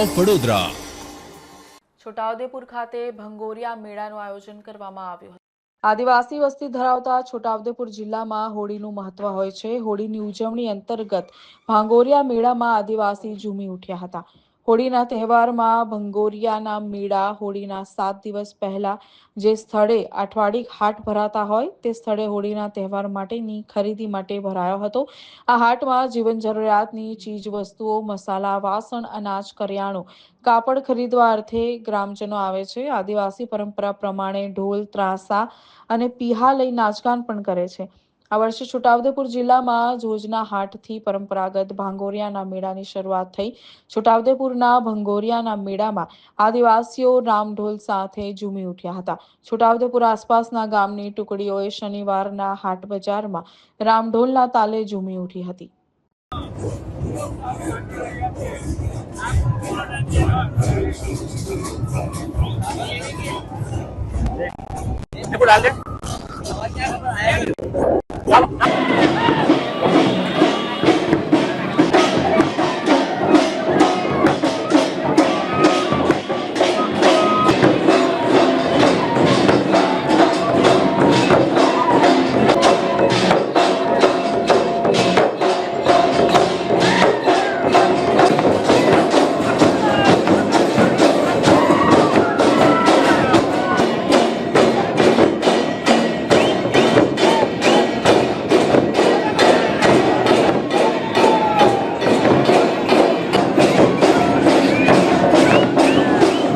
Of Vadodara. Chhota Udepur ખાતે ભંગોરિયા મેળાનું આયોજન કરવામાં આવ્યું હતું। આદિવાસી વસ્તી ધરાવતા છોટાઉદેપુર જિલ્લામાં હોળીનું મહત્વ હોય છે। હોળીની ઉજવણી અંતર્ગત ભાંગોરિયા મેળામાં આદિવાસી ઝૂમી ઉઠ્યા હતા। હોળીના તહેવારમાં ભંગોરિયાના મેળા હોળીના 7 દિવસ પહેલા જે સ્થળે અઠવાડિક હાટ ભરાતા હોય તે સ્થળે હોળીના તહેવાર માટેની ખરીદી માટે ભરાયો હતો। આ હાટમાં જીવન જરૂરિયાતની ચીજ વસ્તુઓ, મસાલા, વાસણ, અનાજ, કરિયાણું, કાપડ ખરીદવા અર્થે ગ્રામજનો આવે છે। આદિવાસી પરંપરા પ્રમાણે ઢોલ, ત્રાસા અને પીહા લઈ નાચગાન પણ કરે છે। આ વર્ષે છોટાઉદેપુર જિલ્લામાં જોજના હાટથી પરંપરાગત ભાંગોરિયાના મેળાની શરૂઆત થઈ। છોટાઉદેપુરના ભંગોરિયાના મેળામાં આદિવાસીઓ રામઢોલ સાથે ઝૂમી ઉઠ્યા હતા। છોટાઉદેપુર આસપાસના ગામની ટુકડીઓએ શનિવારના હાટ બજારમાં રામઢોલના તાલે ઝૂમી ઉઠી હતી।